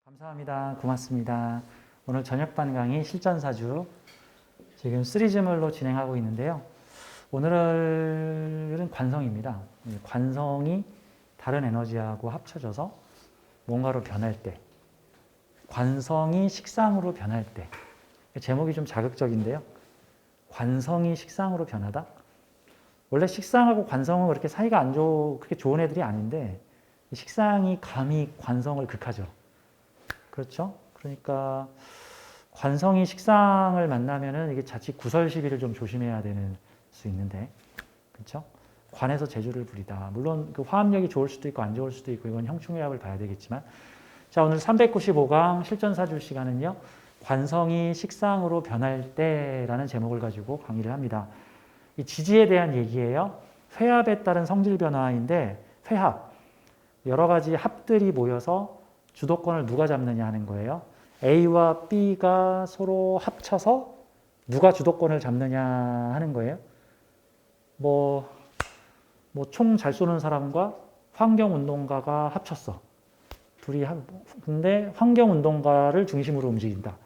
감사합니다. 고맙습니다. 오늘 저녁반 강의 실전사주 지금 시리즈물로 진행하고 있는데요. 오늘은 관성입니다. 관성이 다른 에너지하고 합쳐져서 뭔가로 변할 때, 관성이 식상으로 변할 때, 제목이 좀 자극적인데요. 관성이 식상으로 변하다? 원래 식상하고 관성은 그렇게 사이가 그렇게 좋은 애들이 아닌데, 식상이 감히 관성을 극하죠. 그렇죠? 그러니까 관성이 식상을 만나면은 이게 자칫 구설시비를 좀 조심해야 되는 수 있는데, 그렇죠? 관에서 재주를 부리다. 물론 그 화합력이 좋을 수도 있고 안 좋을 수도 있고 이건 형충해합을 봐야 되겠지만, 자, 오늘 395강 실전사주 시간은요, 관성이 식상으로 변할 때라는 제목을 가지고 강의를 합니다. 이 지지에 대한 얘기예요. 회합에 따른 성질 변화인데, 회합, 여러 가지 합들이 모여서 주도권을 누가 잡느냐 하는 거예요. A와 B가 서로 합쳐서 누가 주도권을 잡느냐 하는 거예요. 총 잘 쏘는 사람과 환경운동가가 합쳤어. 근데 환경운동가를 중심으로 움직인다.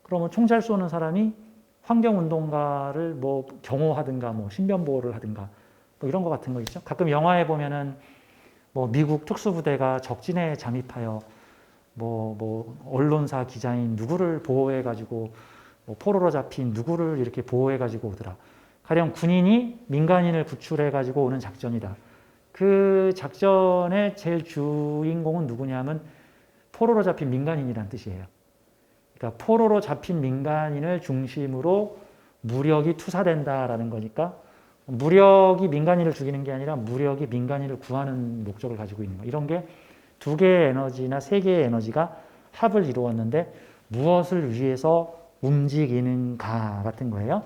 그러면 총 잘 쏘는 사람이 환경운동가를 경호하든가 신변보호를 하든가 이런 거 같은 거 있죠. 가끔 영화에 보면은 미국 특수부대가 적진에 잠입하여 언론사 기자인 누구를 보호해가지고 포로로 잡힌 누구를 이렇게 보호해가지고 오더라. 가령 군인이 민간인을 구출해가지고 오는 작전이다. 그 작전의 제일 주인공은 누구냐면 포로로 잡힌 민간인이란 뜻이에요. 그러니까 포로로 잡힌 민간인을 중심으로 무력이 투사된다라는 거니까 무력이 민간인을 죽이는 게 아니라 무력이 민간인을 구하는 목적을 가지고 있는 거. 이런 게 두 개의 에너지나 세 개의 에너지가 합을 이루었는데 무엇을 위해서 움직이는가 같은 거예요.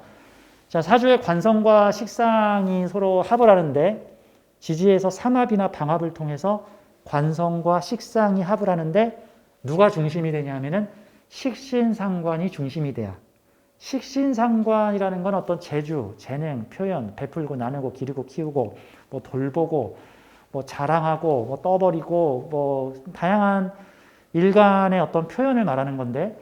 자, 사주의 관성과 식상이 서로 합을 하는데 지지에서 삼합이나 방합을 통해서 관성과 식상이 합을 하는데 누가 중심이 되냐면은 식신상관이 중심이 돼야. 식신상관이라는 건 어떤 재주, 재능, 표현, 베풀고 나누고 기르고 키우고 돌보고 자랑하고 떠버리고 다양한 일간의 어떤 표현을 말하는 건데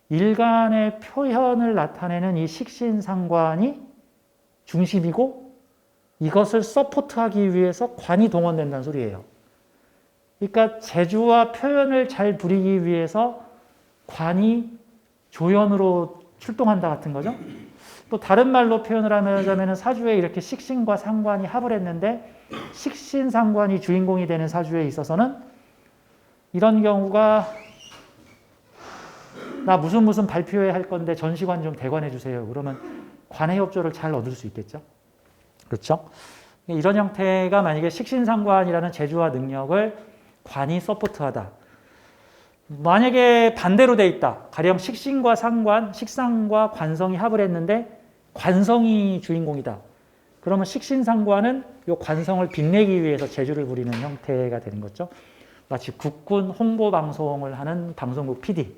일간의 표현을 나타내는 이 식신상관이 중심이고 이것을 서포트하기 위해서 관이 동원된다는 소리예요. 그러니까 재주와 표현을 잘 부리기 위해서 관이 조연으로 출동한다 같은 거죠. 또 다른 말로 표현을 하자면 사주에 이렇게 식신과 상관이 합을 했는데 식신상관이 주인공이 되는 사주에 있어서는 이런 경우가 나 무슨 발표회 할 건데 전시관 좀 대관해 주세요. 그러면 관의 협조를 잘 얻을 수 있겠죠. 그렇죠? 이런 형태가 만약에 식신상관이라는 재주와 능력을 관이 서포트하다. 만약에 반대로 돼 있다. 가령 식신과 상관, 식상과 관성이 합을 했는데 관성이 주인공이다. 그러면 식신상관은 이 관성을 빛내기 위해서 재주를 부리는 형태가 되는 거죠. 마치 국군 홍보방송을 하는 방송국 PD.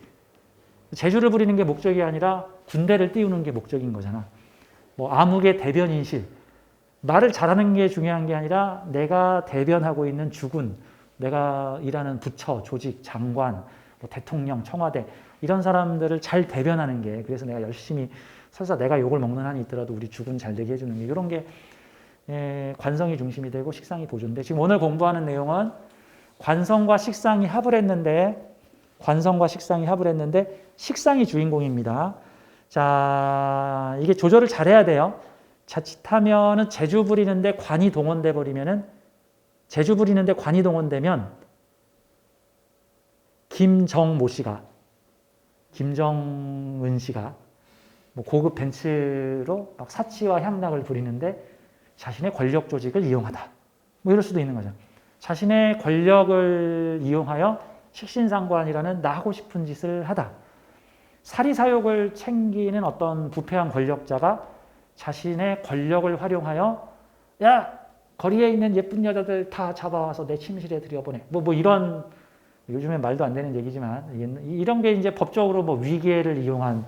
재주를 부리는 게 목적이 아니라 군대를 띄우는 게 목적인 거잖아. 암흑의 대변인실. 말을 잘하는 게 중요한 게 아니라 내가 대변하고 있는 주군, 내가 일하는 부처, 조직, 장관, 대통령, 청와대 이런 사람들을 잘 대변하는 게 그래서 내가 열심히 설사 내가 욕을 먹는 한이 있더라도 우리 주군 잘 되게 해주는 게 이런 게 관성이 중심이 되고 식상이 보조인데 지금 오늘 공부하는 내용은 관성과 식상이 합을 했는데 식상이 주인공입니다. 자, 이게 조절을 잘해야 돼요. 자칫하면은 재주 부리는데 관이 동원돼 버리면은 재주 부리는데 관이 동원되면 김정은 씨가 고급 벤츠로 막 사치와 향락을 부리는데 자신의 권력 조직을 이용하다. 이럴 수도 있는 거죠. 자신의 권력을 이용하여 식신상관이라는 나 하고 싶은 짓을 하다. 사리사욕을 챙기는 어떤 부패한 권력자가 자신의 권력을 활용하여 야 거리에 있는 예쁜 여자들 다 잡아와서 내 침실에 들여보내. 이런 요즘에 말도 안 되는 얘기지만 이런 게 이제 법적으로 위계를 이용한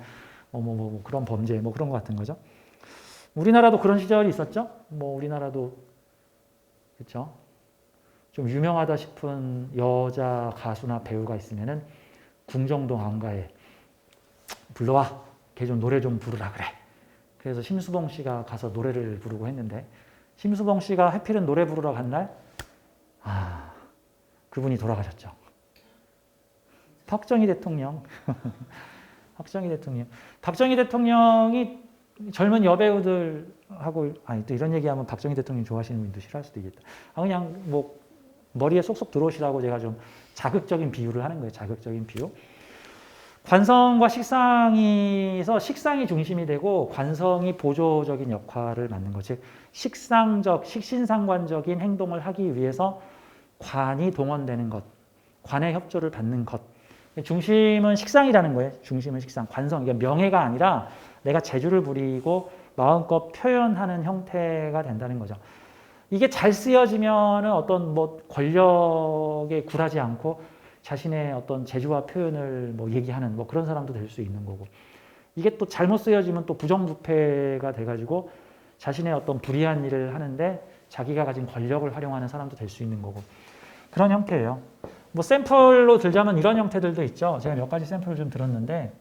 그런 범죄 그런 것 같은 거죠. 우리나라도 그런 시절이 있었죠. 뭐 우리나라도 그렇죠. 좀 유명하다 싶은 여자 가수나 배우가 있으면은 궁정동 안가에 불러와, 걔 좀 노래 좀 부르라 그래. 그래서 심수봉 씨가 가서 노래를 부르고 했는데 심수봉 씨가 하필은 노래 부르러 간 날, 그분이 돌아가셨죠. 박정희 대통령. 박정희 대통령. 박정희 대통령이 젊은 여배우들하고, 또 이런 얘기하면 박정희 대통령 좋아하시는 분도 싫어할 수도 있겠다. 그냥 뭐 머리에 쏙쏙 들어오시라고 제가 좀 자극적인 비유를 하는 거예요. 자극적인 비유. 관성과 식상에서 식상이 중심이 되고 관성이 보조적인 역할을 맡는 것. 즉 식신상관적인 행동을 하기 위해서 관이 동원되는 것, 관의 협조를 받는 것. 중심은 식상이라는 거예요. 중심은 식상, 관성. 이게 명예가 아니라 내가 재주를 부리고 마음껏 표현하는 형태가 된다는 거죠. 이게 잘 쓰여지면은 어떤 뭐 권력에 굴하지 않고 자신의 어떤 재주와 표현을 뭐 얘기하는 뭐 그런 사람도 될 수 있는 거고, 이게 또 잘못 쓰여지면 또 부정부패가 돼가지고 자신의 어떤 불의한 일을 하는데 자기가 가진 권력을 활용하는 사람도 될 수 있는 거고, 그런 형태예요. 뭐 샘플로 들자면 이런 형태들도 있죠. 제가 몇 가지 샘플을 좀 들었는데,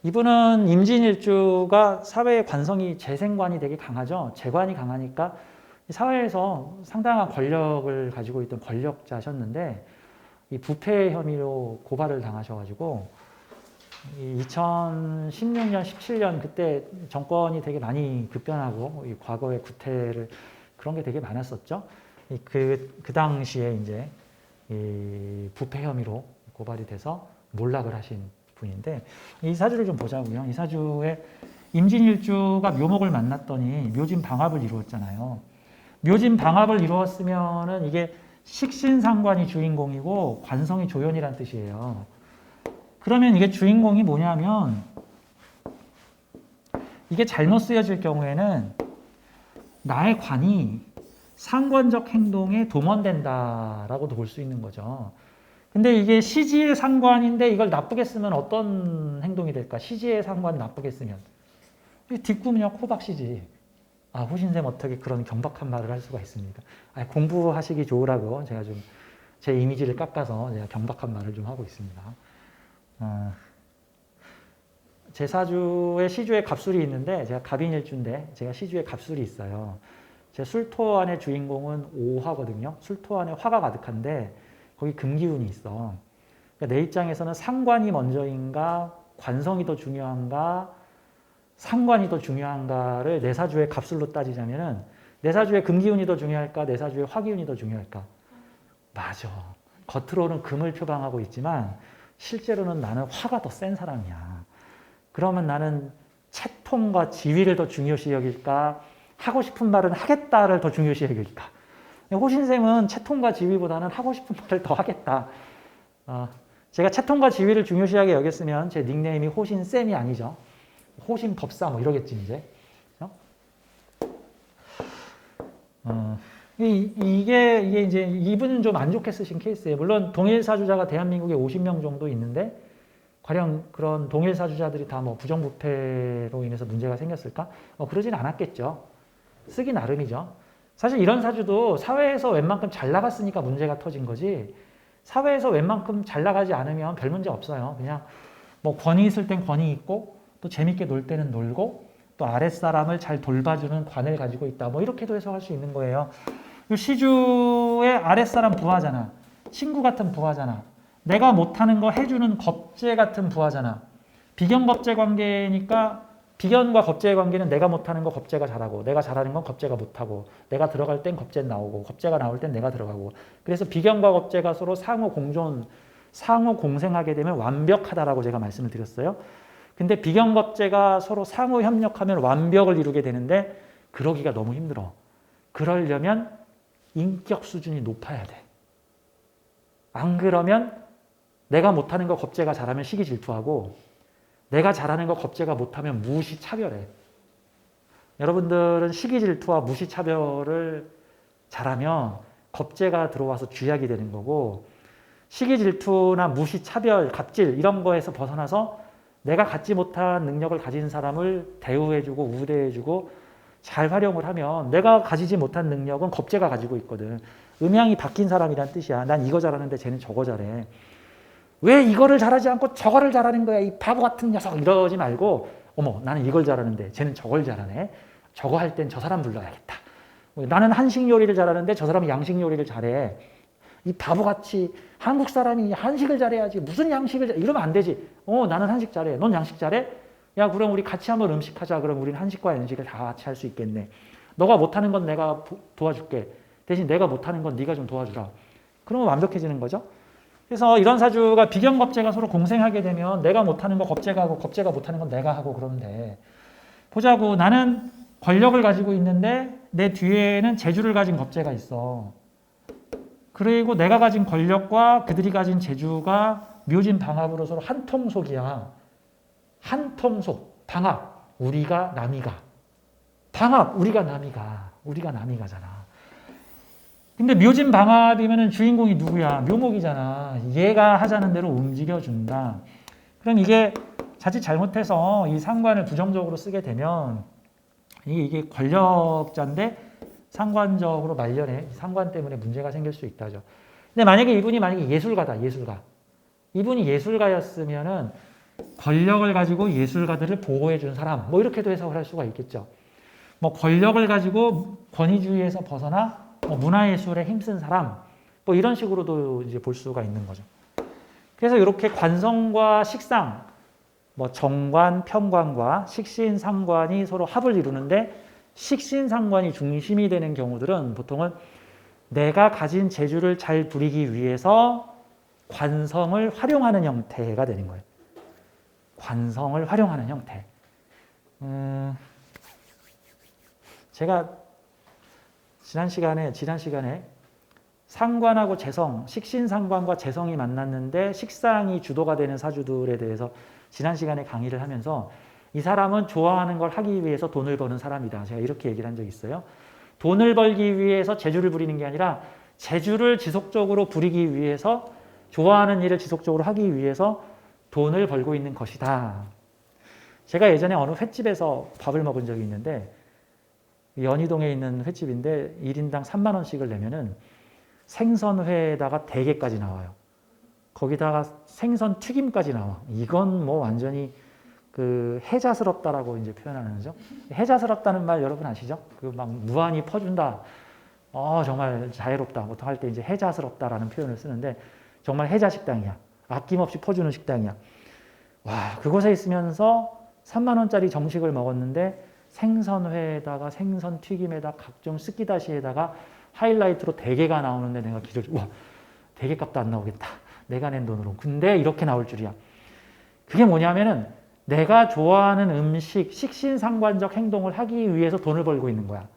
이분은 임진일주가 사회의 관성이 재생관이 되게 강하죠. 재관이 강하니까 사회에서 상당한 권력을 가지고 있던 권력자셨는데 이 부패 혐의로 고발을 당하셔가지고 2016년, 17년 그때 정권이 되게 많이 급변하고 이 과거의 구태를 그런 게 되게 많았었죠. 그 당시에 이제 이 부패 혐의로 고발이 돼서 몰락을 하신 분인데, 이 사주를 좀 보자고요. 이 사주에 임진일주가 묘목을 만났더니 묘진방합을 이루었잖아요. 묘진방합을 이루었으면은 이게 식신상관이 주인공이고 관성이 조연이란 뜻이에요. 그러면 이게 주인공이 뭐냐면, 이게 잘못 쓰여질 경우에는 나의 관이 상관적 행동에 동원된다라고도 볼 수 있는 거죠. 근데 이게 시지의 상관인데 이걸 나쁘게 쓰면 어떤 행동이 될까? 시지의 상관이 나쁘게 쓰면 뒷구문이야 코박씨지. 호신쌤 어떻게 그런 경박한 말을 할 수가 있습니까? 공부하시기 좋으라고 제가 좀 제 이미지를 깎아서 제가 경박한 말을 좀 하고 있습니다. 제 사주에 시주에 갑술이 있는데 제가 갑인일주인데 제가 시주에 갑술이 있어요. 제 술토안의 주인공은 오화거든요. 술토안에 화가 가득한데 거기 금기운이 있어. 그러니까 내 입장에서는 상관이 먼저인가 관성이 더 중요한가 상관이 더 중요한가를 내 사주의 갑술로 따지자면은 내 사주의 금기운이 더 중요할까 내 사주의 화기운이 더 중요할까? 맞아. 겉으로는 금을 표방하고 있지만 실제로는 나는 화가 더 센 사람이야. 그러면 나는 채통과 지위를 더 중요시 여길까? 하고 싶은 말은 하겠다를 더 중요시 여길까? 호신쌤은 채통과 지위보다는 하고 싶은 말을 더 하겠다. 제가 채통과 지위를 중요시하게 여겼으면 제 닉네임이 호신쌤이 아니죠. 호신법사 뭐 이러겠지 이제. 이게 이제 이분은 좀 안 좋게 쓰신 케이스예요. 물론 동일 사주자가 대한민국에 50명 정도 있는데 과연 그런 동일 사주자들이 다 뭐 부정부패로 인해서 문제가 생겼을까? 그러진 않았겠죠. 쓰기 나름이죠. 사실 이런 사주도 사회에서 웬만큼 잘 나갔으니까 문제가 터진 거지, 사회에서 웬만큼 잘 나가지 않으면 별 문제 없어요. 그냥 뭐 권위 있을 땐 권위 있고 또 재밌게 놀 때는 놀고 또 아랫사람을 잘 돌봐주는 관을 가지고 있다. 뭐 이렇게도 해석할 수 있는 거예요. 시주의 아랫사람 부하잖아. 친구 같은 부하잖아. 내가 못하는 거 해주는 겁제 같은 부하잖아. 비견겁제 관계니까 비견과 겁제의 관계는 내가 못하는 거 겁제가 잘하고 내가 잘하는 건 겁제가 못하고 내가 들어갈 땐 겁제 나오고 겁제가 나올 땐 내가 들어가고, 그래서 비견과 겁제가 서로 상호 공존, 상호 공생하게 되면 완벽하다라고 제가 말씀을 드렸어요. 근데 비견겁제가 서로 상호 협력하면 완벽을 이루게 되는데 그러기가 너무 힘들어. 그러려면 인격 수준이 높아야 돼. 안 그러면 내가 못하는 거 겁제가 잘하면 시기 질투하고 내가 잘하는 거 겁제가 못하면 무시 차별해. 여러분들은 시기 질투와 무시 차별을 잘하면 겁제가 들어와서 쥐약이 되는 거고, 시기 질투나 무시 차별, 갑질 이런 거에서 벗어나서 내가 갖지 못한 능력을 가진 사람을 대우해주고 우대해주고 잘 활용을 하면 내가 가지지 못한 능력은 겁재가 가지고 있거든. 음양이 바뀐 사람이란 뜻이야. 난 이거 잘하는데 쟤는 저거 잘해. 왜 이거를 잘하지 않고 저거를 잘하는 거야, 이 바보 같은 녀석. 이러지 말고 어머, 나는 이걸 잘하는데 쟤는 저걸 잘하네. 저거 할 땐 저 사람 불러야겠다. 나는 한식 요리를 잘하는데 저 사람은 양식 요리를 잘해. 이 바보같이 한국 사람이 한식을 잘해야지 무슨 양식을 잘해. 이러면 안 되지. 나는 한식 잘해. 넌 양식 잘해? 야, 그럼 우리 같이 한번 음식 하자. 그럼 우리는 한식과 양식을 다 같이 할 수 있겠네. 너가 못하는 건 내가 도와줄게. 대신 내가 못하는 건 네가 좀 도와주라. 그러면 완벽해지는 거죠. 그래서 이런 사주가 비견겁재가 서로 공생하게 되면 내가 못하는 거 겁재가 하고 겁재가 못하는 건 내가 하고 그러면 돼. 보자고. 나는 권력을 가지고 있는데 내 뒤에는 재주를 가진 겁재가 있어. 그리고 내가 가진 권력과 그들이 가진 재주가 묘진 방합으로 서로 한통속이야. 한통속. 방합. 우리가 남이가. 방합. 우리가 남이가. 우리가 남이가잖아. 근데 묘진 방합이면 주인공이 누구야? 묘목이잖아. 얘가 하자는 대로 움직여준다. 그럼 이게 자칫 잘못해서 이 상관을 부정적으로 쓰게 되면 이게 권력자인데 상관적으로 말년에 상관 때문에 문제가 생길 수 있다죠. 근데 만약에 이분이 예술가다, 예술가. 이분이 예술가였으면은 권력을 가지고 예술가들을 보호해준 사람, 뭐 이렇게도 해석을 할 수가 있겠죠. 뭐 권력을 가지고 권위주의에서 벗어나 문화예술에 힘쓴 사람, 뭐 이런 식으로도 이제 볼 수가 있는 거죠. 그래서 이렇게 관성과 식상, 뭐 정관, 편관과 식신상관이 서로 합을 이루는데 식신상관이 중심이 되는 경우들은 보통은 내가 가진 재주를 잘 부리기 위해서 관성을 활용하는 형태가 되는 거예요. 관성을 활용하는 형태. 제가 지난 시간에 상관하고 재성, 식신상관과 재성이 만났는데 식상이 주도가 되는 사주들에 대해서 지난 시간에 강의를 하면서 이 사람은 좋아하는 걸 하기 위해서 돈을 버는 사람이다. 제가 이렇게 얘기를 한 적이 있어요. 돈을 벌기 위해서 재주를 부리는 게 아니라 재주를 지속적으로 부리기 위해서 좋아하는 일을 지속적으로 하기 위해서 돈을 벌고 있는 것이다. 제가 예전에 어느 횟집에서 밥을 먹은 적이 있는데 연희동에 있는 횟집인데 1인당 3만 원씩을 내면은 생선회에다가 대게까지 나와요. 거기다가 생선 튀김까지 나와. 이건 뭐 완전히 그 해자스럽다라고 이제 표현하는 거죠. 해자스럽다는 말 여러분 아시죠? 그 막 무한히 퍼준다. 정말 자애롭다. 보통 할 때 이제 해자스럽다라는 표현을 쓰는데 정말 해자 식당이야. 아낌없이 퍼주는 식당이야. 와, 그곳에 있으면서 3만 원짜리 정식을 먹었는데 생선회에다가 생선 튀김에다가 각종 스키다시에다가 하이라이트로 대게가 나오는데 내가 와, 대게값도 안 나오겠다. 내가 낸 돈으로. 근데 이렇게 나올 줄이야. 그게 뭐냐면은 내가 좋아하는 음식, 식신상관적 행동을 하기 위해서 돈을 벌고 있는 거야.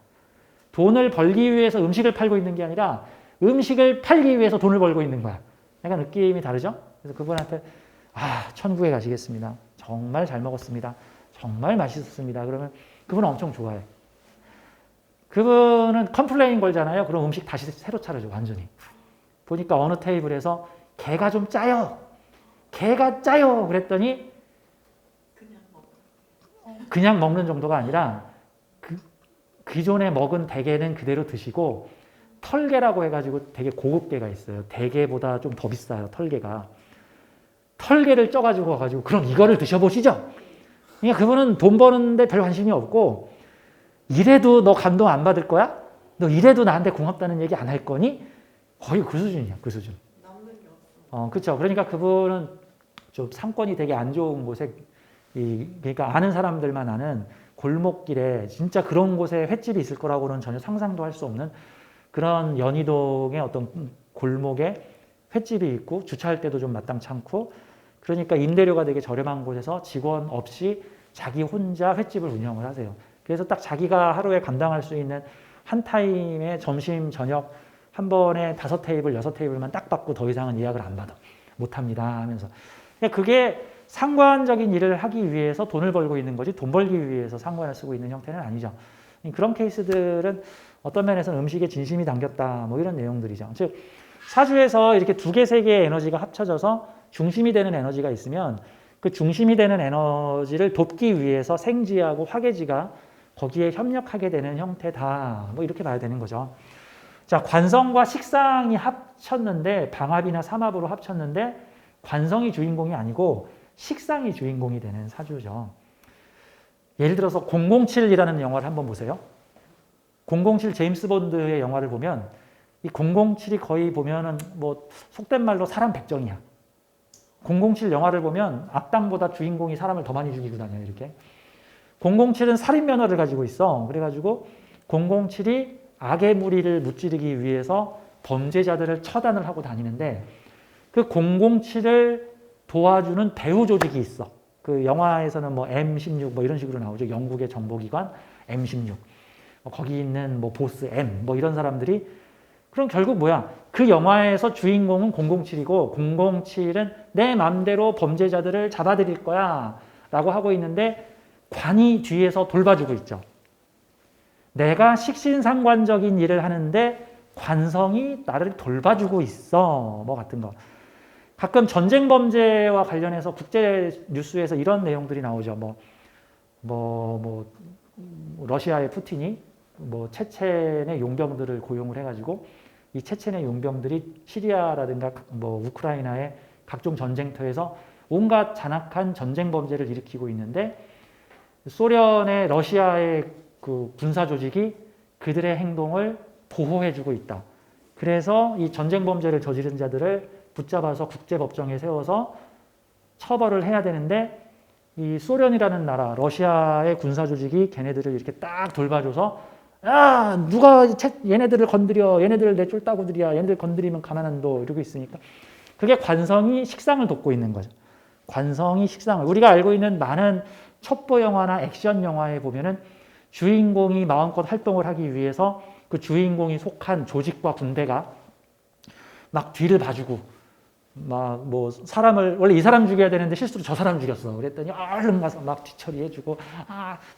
돈을 벌기 위해서 음식을 팔고 있는 게 아니라 음식을 팔기 위해서 돈을 벌고 있는 거야. 약간 느낌이 다르죠? 그래서 그분한테 천국에 가시겠습니다. 정말 잘 먹었습니다. 정말 맛있었습니다. 그러면 그분은 엄청 좋아해. 그분은 컴플레인 걸잖아요. 그럼 음식 다시 새로 차려줘, 완전히. 보니까 어느 테이블에서 게가 좀 짜요. 게가 짜요. 그랬더니 그냥 먹는 정도가 아니라 기존에 먹은 대게는 그대로 드시고 털게라고 해가지고 되게 고급 게가 있어요. 대게보다 좀 더 비싸요, 털게가. 털게를 쪄가지고 와가지고 그럼 이거를 드셔보시죠. 그러니까 그분은 돈 버는데 별 관심이 없고 이래도 너 감동 안 받을 거야? 너 이래도 나한테 고맙다는 얘기 안 할 거니? 거의 그 수준이야, 그 수준. 그렇죠. 그러니까 그분은 좀 상권이 되게 안 좋은 곳에 그러니까 아는 사람들만 아는 골목길에 진짜 그런 곳에 횟집이 있을 거라고는 전혀 상상도 할 수 없는 그런 연희동의 어떤 골목에 횟집이 있고 주차할 때도 좀 마땅치 않고 그러니까 임대료가 되게 저렴한 곳에서 직원 없이 자기 혼자 횟집을 운영을 하세요. 그래서 딱 자기가 하루에 감당할 수 있는 한 타임에 점심, 저녁 한 번에 5테이블, 6테이블만 딱 받고 더 이상은 예약을 안 받아. 못합니다 하면서. 그게 상관적인 일을 하기 위해서 돈을 벌고 있는 거지 돈 벌기 위해서 상관을 쓰고 있는 형태는 아니죠. 그런 케이스들은 어떤 면에서는 음식에 진심이 담겼다 뭐 이런 내용들이죠. 즉 사주에서 이렇게 2개, 3개의 에너지가 합쳐져서 중심이 되는 에너지가 있으면 그 중심이 되는 에너지를 돕기 위해서 생지하고 화개지가 거기에 협력하게 되는 형태다. 뭐 이렇게 봐야 되는 거죠. 자, 관성과 식상이 합쳤는데 방합이나 삼합으로 합쳤는데 관성이 주인공이 아니고 식상이 주인공이 되는 사주죠. 예를 들어서 007이라는 영화를 한번 보세요. 007 제임스 본드의 영화를 보면 이 007이 거의 보면은 뭐 속된 말로 사람 백정이야. 007 영화를 보면 악당보다 주인공이 사람을 더 많이 죽이고 다녀요. 이렇게. 007은 살인 면허를 가지고 있어. 그래가지고 007이 악의 무리를 무찌르기 위해서 범죄자들을 처단을 하고 다니는데 그 007을 도와주는 배후 조직이 있어. 그 영화에서는 뭐 M16 뭐 이런 식으로 나오죠. 영국의 정보기관 M16. 거기 있는 뭐 보스 M 뭐 이런 사람들이 그럼 결국 뭐야? 그 영화에서 주인공은 007이고 007은 내 맘대로 범죄자들을 잡아들일 거야 라고 하고 있는데 관이 뒤에서 돌봐주고 있죠. 내가 식신상관적인 일을 하는데 관성이 나를 돌봐주고 있어. 뭐 같은 거. 가끔 전쟁 범죄와 관련해서 국제 뉴스에서 이런 내용들이 나오죠. 러시아의 푸틴이 뭐 체첸의 용병들을 고용을 해가지고 이 체첸의 용병들이 시리아라든가 뭐 우크라이나의 각종 전쟁터에서 온갖 잔악한 전쟁 범죄를 일으키고 있는데 소련의 러시아의 그 군사 조직이 그들의 행동을 보호해주고 있다. 그래서 이 전쟁 범죄를 저지른 자들을 붙잡아서 국제법정에 세워서 처벌을 해야 되는데 이 소련이라는 나라, 러시아의 군사 조직이 걔네들을 이렇게 딱 돌봐줘서 야, 누가 얘네들을 건드려, 얘네들 내 쫄따구들이야, 얘네들 건드리면 가만 안 둬 이러고 있으니까 그게 관성이 식상을 돕고 있는 거죠. 관성이 식상을. 우리가 알고 있는 많은 첩보 영화나 액션 영화에 보면은 주인공이 마음껏 활동을 하기 위해서 그 주인공이 속한 조직과 군대가 막 뒤를 봐주고 막 뭐 사람을 원래 이 사람 죽여야 되는데 실수로 저 사람 죽였어. 그랬더니 얼른 가서 막 뒤처리해주고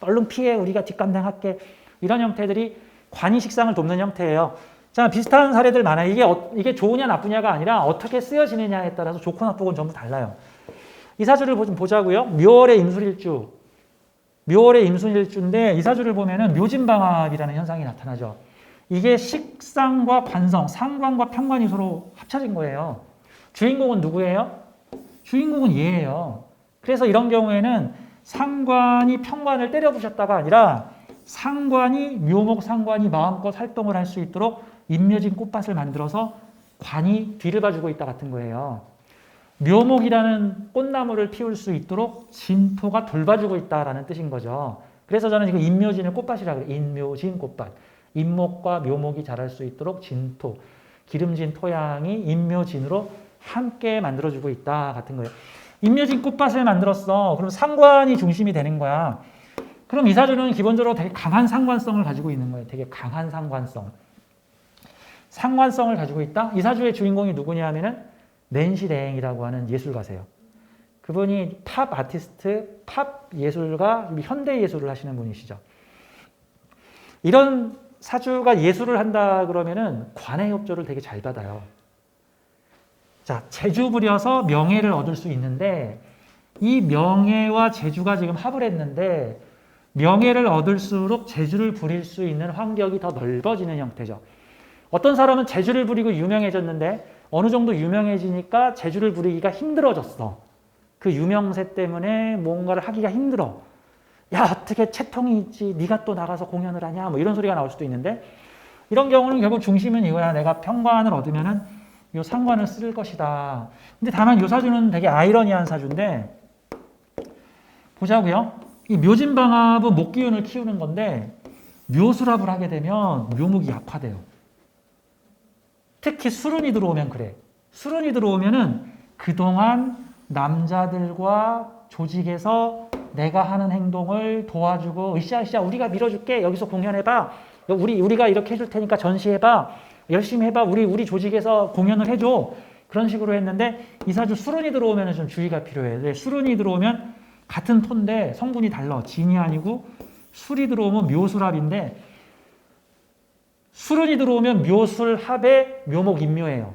얼른 피해 우리가 뒷감당할게. 이런 형태들이 관이 식상을 돕는 형태예요. 자, 비슷한 사례들 많아요. 이게 좋으냐 나쁘냐가 아니라 어떻게 쓰여지느냐에 따라서 좋고 나쁘고는 전부 달라요. 이 사주를 좀 보자고요. 묘월의 임술일주. 묘월의 임술일주인데 이 사주를 보면은 묘진방합이라는 현상이 나타나죠. 이게 식상과 관성, 상관과 편관이 서로 합쳐진 거예요. 주인공은 누구예요? 주인공은 얘예요. 그래서 이런 경우에는 상관이 편관을 때려 부셨다가 아니라 상관이 묘목 상관이 마음껏 활동을 할 수 있도록 임묘진 꽃밭을 만들어서 관이 뒤를 봐주고 있다 같은 거예요. 묘목이라는 꽃나무를 피울 수 있도록 진토가 돌봐주고 있다라는 뜻인 거죠. 그래서 저는 이거 임묘진을 꽃밭이라고 그래요. 임묘진 꽃밭. 임목과 묘목이 자랄 수 있도록 진토, 기름진 토양이 임묘진으로 함께 만들어주고 있다 같은 거예요. 임묘진 꽃밭을 만들었어. 그럼 상관이 중심이 되는 거야. 그럼 이 사주는 기본적으로 되게 강한 상관성을 가지고 있는 거예요. 되게 강한 상관성. 상관성을 가지고 있다? 이 사주의 주인공이 누구냐 하면은 낸시 레행이라고 하는 예술가세요. 그분이 팝 아티스트, 팝 예술가, 현대 예술을 하시는 분이시죠. 이런 사주가 예술을 한다 그러면은 관의 협조를 되게 잘 받아요. 자, 재주 부려서 명예를 얻을 수 있는데 이 명예와 재주가 지금 합을 했는데 명예를 얻을수록 재주를 부릴 수 있는 환경이 더 넓어지는 형태죠. 어떤 사람은 재주를 부리고 유명해졌는데 어느 정도 유명해지니까 재주를 부리기가 힘들어졌어. 그 유명세 때문에 뭔가를 하기가 힘들어. 야, 어떻게 채통이 있지? 네가 또 나가서 공연을 하냐? 뭐 이런 소리가 나올 수도 있는데 이런 경우는 결국 중심은 이거야. 내가 편관을 얻으면은 요 상관을 쓸 것이다. 근데 다만 요 사주는 되게 아이러니한 사주인데 보자고요. 이 묘진방합은 목기운을 키우는 건데 묘수랍을 하게 되면 묘목이 약화돼요. 특히 수run이 들어오면 그래. 수run이 들어오면은 그동안 남자들과 조직에서 내가 하는 행동을 도와주고 으쌰으쌰 우리가 밀어줄게. 여기서 공연해봐. 우리가 이렇게 해줄 테니까 전시해봐. 열심히 해봐. 우리 조직에서 공연을 해줘. 그런 식으로 했는데 이 사주 수run이 들어오면 좀 주의가 필요해. 수run이 들어오면 같은 톤인데 성분이 달라. 진이 아니고 술이 들어오면 묘술합인데 술운이 들어오면 묘술합에 묘목인묘예요.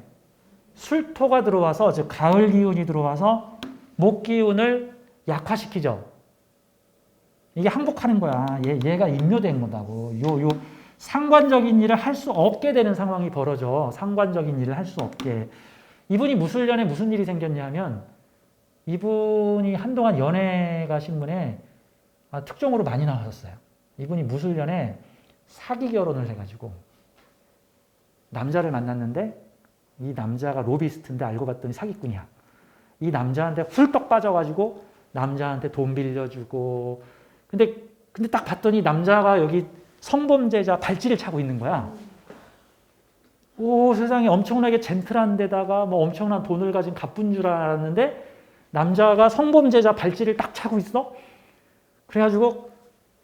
술토가 들어와서 즉 가을 기운이 들어와서 목 기운을 약화시키죠. 이게 항복하는 거야. 얘가 임묘된 거다고. 요 상관적인 일을 할 수 없게 되는 상황이 벌어져. 상관적인 일을 할 수 없게. 이분이 무술년에 무슨 일이 생겼냐면 이분이 한동안 연예가 신문에 특종으로 많이 나왔었어요. 이분이 무술년에 사기 결혼을 해가지고 남자를 만났는데 이 남자가 로비스트인데 알고 봤더니 사기꾼이야. 이 남자한테 훌떡 빠져가지고 남자한테 돈 빌려주고 근데 딱 봤더니 남자가 여기 성범죄자 발찌를 차고 있는 거야. 오, 세상에 엄청나게 젠틀한 데다가 뭐 엄청난 돈을 가진 갑분 줄 알았는데 남자가 성범죄자 발찌를 딱 차고 있어. 그래가지고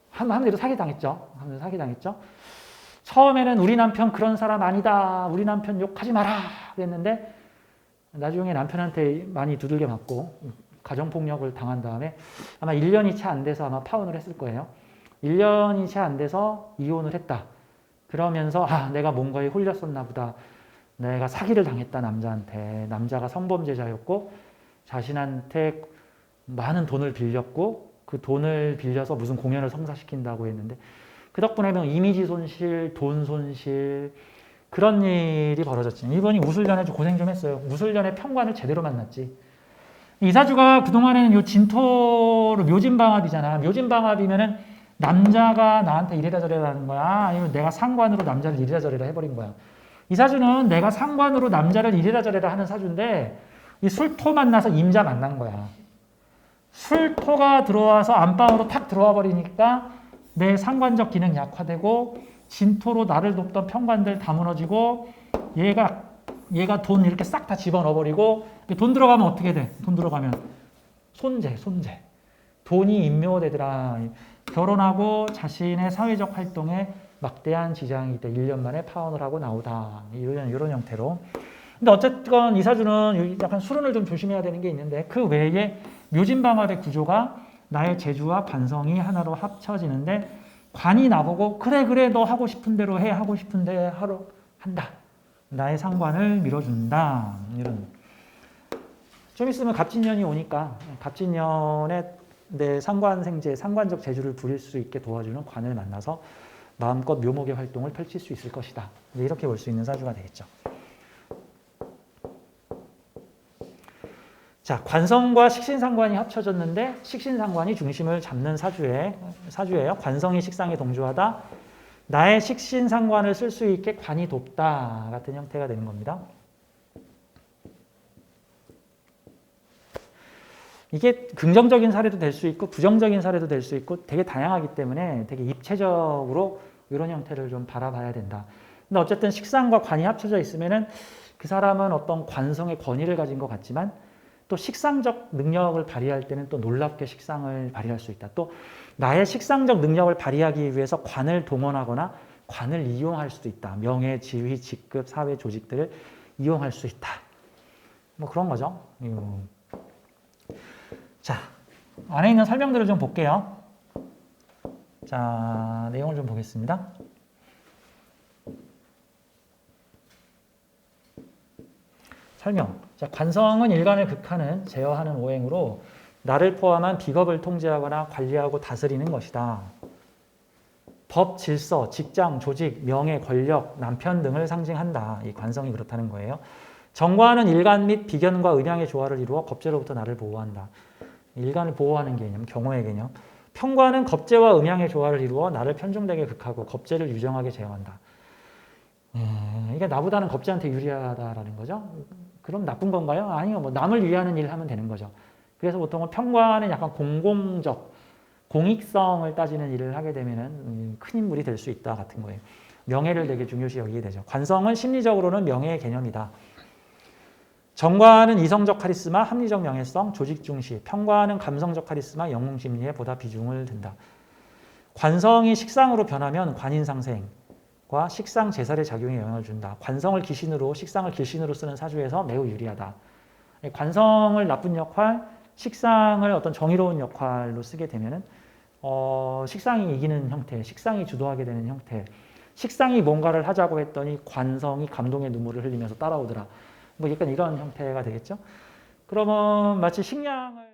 한마디로 사기당했죠. 처음에는 우리 남편 그런 사람 아니다. 우리 남편 욕하지 마라. 그랬는데 나중에 남편한테 많이 두들겨 맞고 가정폭력을 당한 다음에 아마 1년이 채 안 돼서 아마 파혼을 했을 거예요. 1년이 채 안 돼서 이혼을 했다. 그러면서 내가 뭔가에 홀렸었나 보다. 내가 사기를 당했다 남자한테. 남자가 성범죄자였고 자신한테 많은 돈을 빌렸고 그 돈을 빌려서 무슨 공연을 성사시킨다고 했는데 그 덕분에 이미지 손실, 돈 손실 그런 일이 벌어졌지. 이분이 무술년에 좀 고생 좀 했어요. 무술년에 평관을 제대로 만났지. 이사주가 그동안에는 요 진토로 묘진방합이잖아. 묘진방합이면은 남자가 나한테 이래라 저래라 하는 거야. 아니면 내가 상관으로 남자를 이래라 저래라 해버린 거야. 이사주는 내가 상관으로 남자를 이래라 저래라 하는 사주인데 이 술토 만나서 임자 만난 거야. 술토가 들어와서 안방으로 탁 들어와 버리니까 내 상관적 기능 약화되고 진토로 나를 돕던 평관들 다 무너지고 얘가 돈 이렇게 싹 다 집어넣어버리고 돈 들어가면 어떻게 돼? 돈 들어가면 손재. 돈이 임묘되더라. 결혼하고 자신의 사회적 활동에 막대한 지장이 돼 1년 만에 파혼을 하고 나오다. 이런 형태로. 근데 어쨌든 이사주는 약간 수론을 좀 조심해야 되는 게 있는데 그 외에 묘진방합의 구조가 나의 재주와 관성이 하나로 합쳐지는데 관이 나보고 그래 너 하고 싶은 대로 해. 하고 싶은 대 하러 한다. 나의 상관을 밀어준다. 이런. 좀 있으면 갑진년이 오니까 갑진년에 내 상관생재, 상관적 재주를 부릴 수 있게 도와주는 관을 만나서 마음껏 묘목의 활동을 펼칠 수 있을 것이다. 이렇게 볼 수 있는 사주가 되겠죠. 자, 관성과 식신상관이 합쳐졌는데 식신상관이 중심을 잡는 사주예요. 관성이 식상에 동조하다. 나의 식신상관을 쓸 수 있게 관이 돕다 같은 형태가 되는 겁니다. 이게 긍정적인 사례도 될 수 있고 부정적인 사례도 될 수 있고 되게 다양하기 때문에 되게 입체적으로 이런 형태를 좀 바라봐야 된다. 근데 어쨌든 식상과 관이 합쳐져 있으면은 그 사람은 어떤 관성의 권위를 가진 것 같지만 또 식상적 능력을 발휘할 때는 또 놀랍게 식상을 발휘할 수 있다. 또 나의 식상적 능력을 발휘하기 위해서 관을 동원하거나 관을 이용할 수도 있다. 명예, 지위, 직급, 사회 조직들을 이용할 수 있다. 뭐 그런 거죠. 자, 안에 있는 설명들을 좀 볼게요. 자, 내용을 좀 보겠습니다. 설명. 자, 관성은 일간을 극하는, 제어하는 오행으로 나를 포함한 비겁을 통제하거나 관리하고 다스리는 것이다. 법, 질서, 직장, 조직, 명예, 권력, 남편 등을 상징한다. 이 관성이 그렇다는 거예요. 정과는 일간 및 비견과 음양의 조화를 이루어 겁재로부터 나를 보호한다. 일간을 보호하는 개념, 경호의 개념. 편과는 겁재와 음양의 조화를 이루어 나를 편중되게 극하고 겁재를 유정하게 제어한다. 이게 나보다는 겁재한테 유리하다라는 거죠. 그럼 나쁜 건가요? 아니요. 뭐 남을 위하는 일을 하면 되는 거죠. 그래서 보통은 편과는 약간 공공적, 공익성을 따지는 일을 하게 되면은 큰 인물이 될 수 있다 같은 거예요. 명예를 되게 중요시 여기게 되죠. 관성은 심리적으로는 명예의 개념이다. 정과는 이성적 카리스마, 합리적 명예성, 조직 중시, 편과는 감성적 카리스마, 영웅 심리에 보다 비중을 둔다. 관성이 식상으로 변하면 관인상생과 식상 제살의 작용에 영향을 준다. 관성을 기신으로, 식상을 길신으로 쓰는 사주에서 매우 유리하다. 관성을 나쁜 역할, 식상을 어떤 정의로운 역할로 쓰게 되면은 식상이 이기는 형태, 식상이 주도하게 되는 형태, 식상이 뭔가를 하자고 했더니 관성이 감동의 눈물을 흘리면서 따라오더라. 뭐 약간 이런 형태가 되겠죠. 그러면 마치 식량을